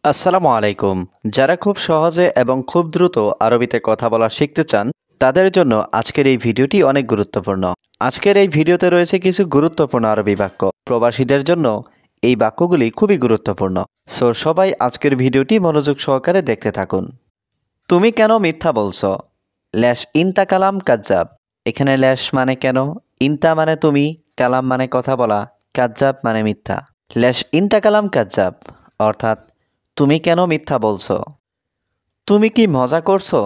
আসসালামু আলাইকুম। যারা খুব সহজে এবং খুব দ্রুত আরবিতে কথা বলা শিখতে চান, তাদের জন্য আজকের এই ভিডিওটি অনেক গুরুত্বপূর্ণ। আজকের এই ভিডিওতে রয়েছে কিছু গুরুত্বপূর্ণ আরবি বাক্য। প্রবাসীদের জন্য এই বাক্যগুলি খুবই গুরুত্বপূর্ণ। সো সবাই আজকের ভিডিওটি মনোযোগ সহকারে দেখতে থাকুন। তুমি কেন মিথ্যা বলছো? ল্যাশ ইনতা কালাম কাজ্জাব। এখানে ল্যাশ মানে কেন, ইনতা মানে তুমি, কালাম মানে কথা বলা, কাজ্জাব মানে মিথ্যা। ল্যাশ ইনতা কালাম কাজ্জাব অর্থাৎ তুমি কেন মিথ্যা বলছো? তুমি কি মজা করছো?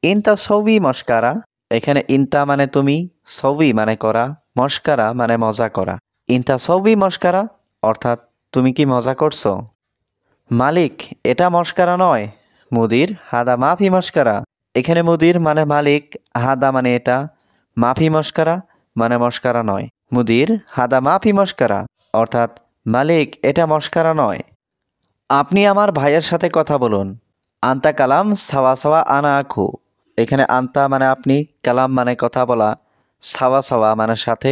ইনতা সবই মস্কারা। এখানে ইনতা মানে তুমি, সবই মানে করা, মস্কারা মানে মজা করা। ইনতা সবই মস্কারা অর্থাৎ তুমি কি মজা করছো? মালিক, এটা মস্কারা নয়। মুদির, হাদা মাফি মস্কারা। এখানে মুদির মানে মালিক, হাদা মানে এটা, মাফি মস্কারা মানে মস্কারা নয়। মুদির, হাদা মাফি মস্কারা অর্থাৎ মালিক, এটা মস্কারা নয়। আপনি আমার ভাইয়ের সাথে কথা বলুন। আন্তা কালাম সাওয়া সাওয়া আনা আখু। এখানে আন্তা মানে আপনি, কালাম মানে কথা বলা, সাওয়া সাওয়া মানে সাথে,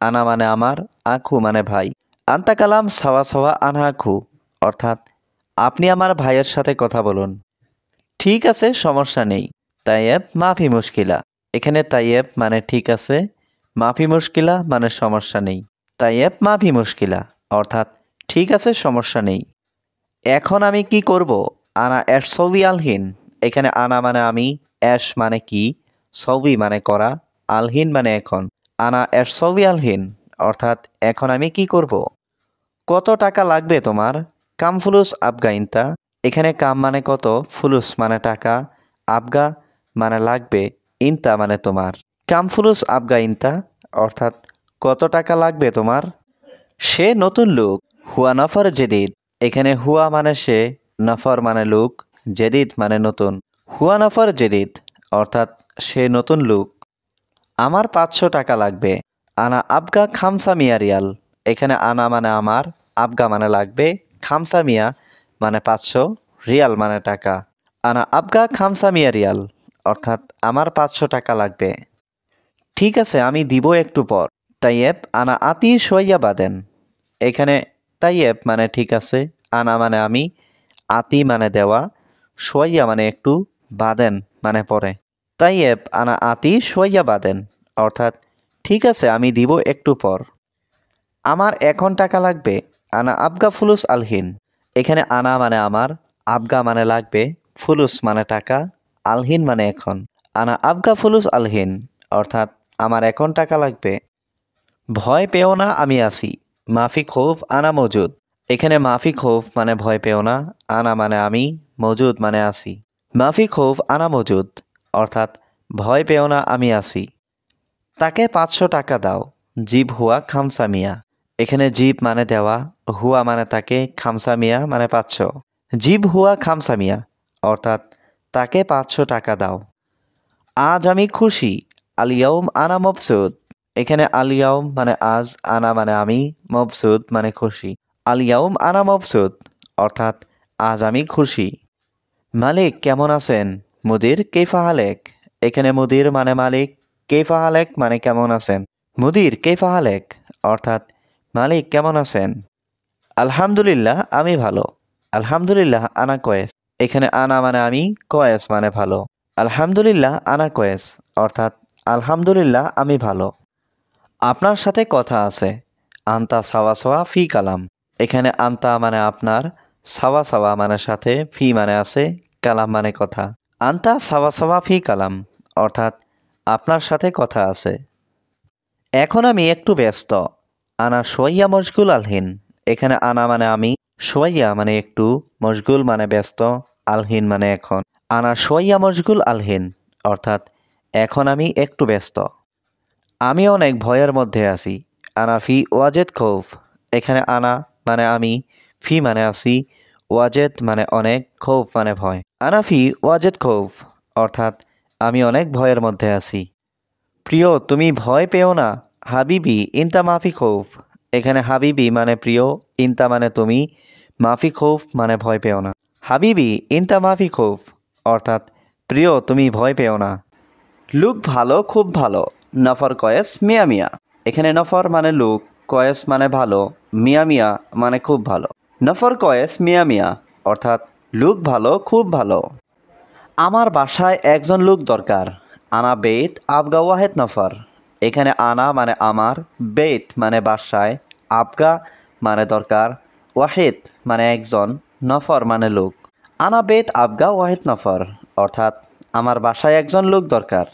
আনা মানে আমার, আখু মানে ভাই। আন্তা কালাম সাওয়া সাওয়া আনা আখু অর্থাৎ আপনি আমার ভাইয়ের সাথে কথা বলুন। ঠিক আছে, সমস্যা নেই। তাইয়েব মাফি মুশকিলা। এখানে তাইয়েব মানে ঠিক আছে, মাফি মুশকিলা মানে সমস্যা নেই। তাইয়েব মাফি মুশকিলা অর্থাৎ ঠিক আছে, সমস্যা নেই। এখন আমি কি করব? আনা এস সবি আলহিন। এখানে আনা মানে আমি, এস মানে কি, সবি মানে করা, আলহিন মানে এখন। আনা এস সবি আলহিন অর্থাৎ এখন আমি কি করব? কত টাকা লাগবে তোমার? কাম ফুলুস আবগা ইনতা। এখানে কাম মানে কত, ফুলুস মানে টাকা, আবগা মানে লাগবে, ইনতা মানে তোমার। কাম ফুলুস আবগা ইনতা অর্থাৎ কত টাকা লাগবে তোমার? সে নতুন লোক। হুয়া নফর জেদিদ। এখানে হুয়া মানে সে, নফর মানে লোক, জেদিদ মানে নতুন। হুয়া নফর জেদিদ অর্থাৎ সে নতুন লোক। আমার 500 টাকা লাগবে। আনা আবগা খামসা মিয়া রিয়াল। এখানে আনা মানে আমার, আবগা মানে লাগবে, খামসা মিয়া মানে 500, রিয়াল মানে টাকা। আনা আবগা খামসা মিয়া রিয়াল অর্থাৎ আমার 500 টাকা লাগবে। ঠিক আছে, আমি দিব একটু পর। তাইয়েব আনা আতি সইয়া বাদেন। এখানে তাইয়েব মানে ঠিক আছে, আনা মানে আমি, আতি মানে দেওয়া, সইয়া মানে একটু, বাদেন মানে পরে। তাইয়েব আনা আতি সইয়া বাদেন অর্থাৎ ঠিক আছে, আমি দিব একটু পর। আমার এখন টাকা লাগবে। আনা আবগা ফুলুস আলহিন। এখানে আনা মানে আমার, আবগা মানে লাগবে, ফুলুস মানে টাকা, আলহিন মানে এখন। আনা আবগা ফুলুস আলহিন অর্থাৎ আমার এখন টাকা লাগবে। ভয় পেও না, আমি আছি। মাফি খৌফ আনা মজুদ। এখানে মাফি খৌফ মানে ভয় পেও না, আনা মানে আমি, মজুদ মানে আছি। মাফি খৌফ আনা মজুদ অর্থাৎ ভয় পেও না, আমি আছি। তাকে 500 টাকা দাও। জিব হুয়া খামসা মিয়া। এখানে জিব মানে দেওয়া, হুয়া মানে তাকে, খামসা মিয়া মানে 500। জিব হুয়া খামসা মিয়া অর্থাৎ তাকে 500 টাকা দাও। আজ আমি খুশি। আলিয়াউম আনা মবসুদ। এখানে আলিয়াউম মানে আজ, আনা মানে আমি, মবসুদ মানে খুশি। আলিয়াউম আনা মবসুদ অর্থাৎ আজ আমি খুশি। মালিক কেমন আছেন? মুদির কেফা হালেক। এখানে মুদির মানে মালিক, কেফা হালেক মানে কেমন আছেন। মুদির কেফা হালেক অর্থাৎ মালিক কেমন আছেন। আলহামদুলিল্লাহ, আমি ভালো। আলহামদুলিল্লাহ আনা কয়েস। এখানে আনা মানে আমি, কয়েস মানে ভালো। আলহামদুলিল্লাহ আনা কয়েস অর্থাৎ আলহামদুলিল্লাহ আমি ভালো। আপনার সাথে কথা আছে। আন্তা সাওয়া সাওয়া ফি কালাম। এখানে আন্তা মানে আপনার, সাওয়া সাওয়া মানে সাথে, ফি মানে আছে, কালাম মানে কথা। আন্তা সাওয়া সাওয়া ফি কালাম অর্থাৎ আপনার সাথে কথা আছে। এখন আমি একটু ব্যস্ত। আনা সোয়াইয়া মশগুল আলহিন। এখানে আনা মানে আমি, সোয়াইয়া মানে একটু, মশগুল মানে ব্যস্ত, আলহিন মানে এখন। আনা সোয়াইয়া মশগুল আলহিন অর্থাৎ এখন আমি একটু ব্যস্ত। আমি অনেক ভয়ের মধ্যে আছি। আনা ফি ওয়াজেদ খৌফ। এখানে আনা মানে আমি, ফি মানে আছি, ওয়াজেদ মানে অনেক, খৌফ মানে ভয়। আনা ফি ওয়াজেদ খৌফ অর্থাৎ আমি অনেক ভয়ের মধ্যে আছি। প্রিয়, তুমি ভয় পেও না। হাবিবি ইনতা মাফি খৌফ। এখানে হাবিবি মানে প্রিয়, ইনতা মানে তুমি, মাফি খৌফ মানে ভয় পেও না। হাবিবি ইনতা মাফি খৌফ অর্থাৎ প্রিয়, তুমি ভয় পেও না। লুক ভালো, খুব ভালো। নফর কয়েস মিয়া মিয়া। এখানে নফর মানে লুক, কয়েস মানে ভালো, মিয়া মিয়া মানে খুব ভালো। নফর কয়েস মিয়া মিয়া অর্থাৎ লোক ভালো, খুব ভালো। আমার বাসায় একজন লোক দরকার। আনা বেত আবগা ওয়াহেদ নফর। এখানে আনা মানে আমার, বেত মানে বাসায়, আবগা মানে দরকার, ওয়াহেদ মানে একজন, নফর মানে লোক। আনা বেত আবগা ওয়াহেদ নফর, অর্থাৎ আমার বাসায় একজন লোক দরকার।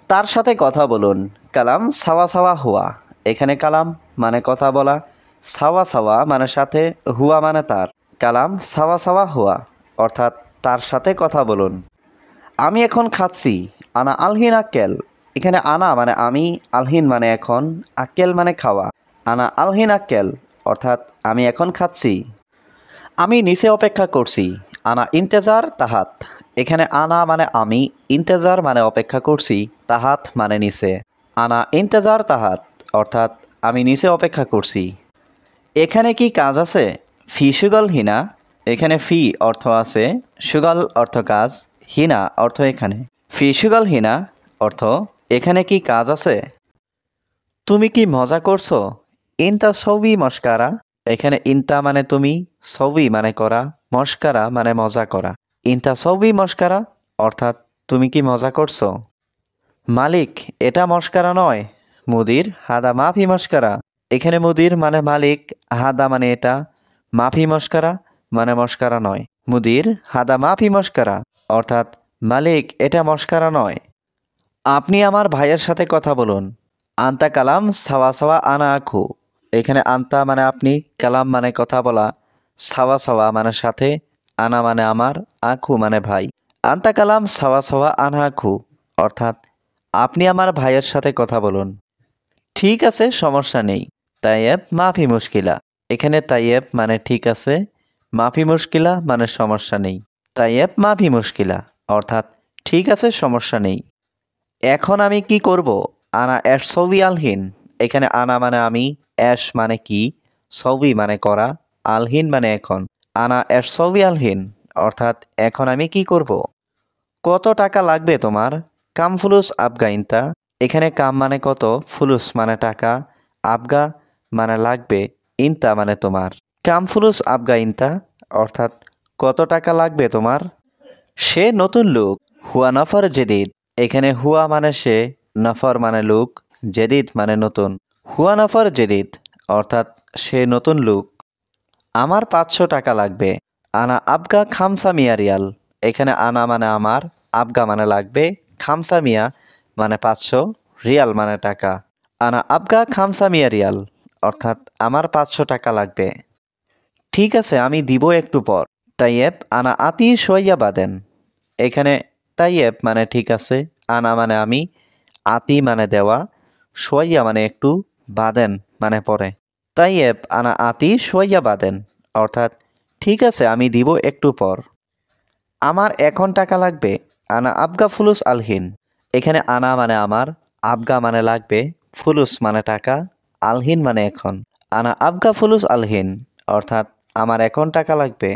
তার সাথে কথা বলুন। কালাম সাওয়া সাওয়া হুয়া। এখানে কালাম মানে কথা বলা, সাওয়া সাওয়া মানে সাথে, হুয়া মানে তার। কালাম সাওয়া সাওয়া হুয়া, অর্থাৎ তার সাথে কথা বলুন। আমি এখন খাচ্ছি। আনা আলহিন আক্কেল। এখানে আনা মানে আমি, আলহিন মানে এখন, আক্কেল মানে খাওয়া। আনা আলহিন আক্কেল, অর্থাৎ আমি এখন খাচ্ছি। আমি নিচে অপেক্ষা করছি। আনা ইন্তেজার তাহাত। এখানে আনা মানে আমি, ইন্তেজার মানে অপেক্ষা করছি, তাহাত মানে নিচে। আনা ইন্তেজার তাহাত, অর্থাৎ আমি নিচে অপেক্ষা করছি। এখানে কি কাজ আছে? ফি সুগল হিনা। এখানে ফি অর্থ আছে, সুগল অর্থ কাজ, হিনা অর্থ এখানে। ফি সুগল হিনা অর্থ এখানে কি কাজ আছে? তুমি কি মজা করছো? ইনতা সবই মস্কারা। এখানে ইনতা মানে তুমি, সবই মানে করা, মস্কারা মানে মজা করা। ইনতা সবই মস্কারা, অর্থাৎ তুমি কি মজা করছো? মালিক, এটা মস্কারা নয়। মুদির, হাদা মাফি মস্কারা। এখানে মুদির মানে মালিক, হাদা মানে এটা, মাফি মস্কারা মানে মস্কারা নয়। মুদির, হাদা মাফি মস্কারা, অর্থাৎ মালিক, এটা মস্কারা নয়। আপনি আমার ভাইয়ের সাথে কথা বলুন। আন্তা কালাম সাওয়া সাওয়া আনা আখু। এখানে আন্তা মানে আপনি, কালাম মানে কথা বলা, সাওয়া সাওয়া মানে সাথে, আনা মানে আমার, আখু মানে ভাই। আন্তা কালাম সাওয়া সাওয়া আনা আখু, অর্থাৎ আপনি আমার ভাইয়ের সাথে কথা বলুন। ঠিক আছে, সমস্যা নেই। তাইয়েব মাফি মুশকিলা। এখানে তাইয়েব মানে ঠিক আছে, মাফি মুশকিলা মানে সমস্যা নেই। তাইয়েব মাফি মুশকিলা, অর্থাৎ ঠিক আছে, সমস্যা নেই। এখন আমি কি করব? আনা এস সবই আলহীন। এখানে আনা মানে আমি, এস মানে কি, সবই মানে করা, আলহীন মানে এখন। আনা এস সবই আলহীন, অর্থাৎ এখন আমি কি করব? কত টাকা লাগবে তোমার? কাম ফুলুস আবগা ইনতা। এখানে কাম মানে কত, ফুলুস মানে টাকা, আবগা মানে লাগবে, ইনতা মানে তোমার। কাম ফুলুস আবগা ইনতা, অর্থাৎ কত টাকা লাগবে তোমার? সে নতুন লোক। হুয়া নফর জেদিদ। এখানে হুয়া মানে সে, নফর মানে লোক, জেদিদ মানে নতুন। হুয়া নফর জেদিদ, অর্থাৎ সে নতুন লোক। আমার 500 টাকা লাগবে। আনা আবগা খামসা মিয়া রিয়াল। এখানে আনা মানে আমার, আবগা মানে লাগবে, খামসা মিয়া মানে 500, রিয়াল মানে টাকা। আনা আবগা খামসা মিয়া রিয়াল, অর্থাৎ আমার 500 টাকা লাগবে। ঠিক আছে, আমি দিব একটু পর। তাইয়েব আনা আতি সোয়া বাদেন। এখানে তাইয়েব মানে ঠিক আছে, আনা মানে আমি, আতি মানে দেওয়া, সোয়া মানে একটু, বাদেন মানে পরে। তাইয়েব আনা আতি সোয়া বাদেন, অর্থাৎ ঠিক আছে, আমি দিব একটু পর। আমার এখন টাকা লাগবে। আনা আবগা ফুলুস আলহিন। এখানে আনা মানে আমার, আবগা মানে লাগবে, ফুলুস মানে টাকা, আলহিন মানে এখন। আনা আবগা ফুলুস আলহিন, অর্থাৎ আমার এখন টাকা লাগবে।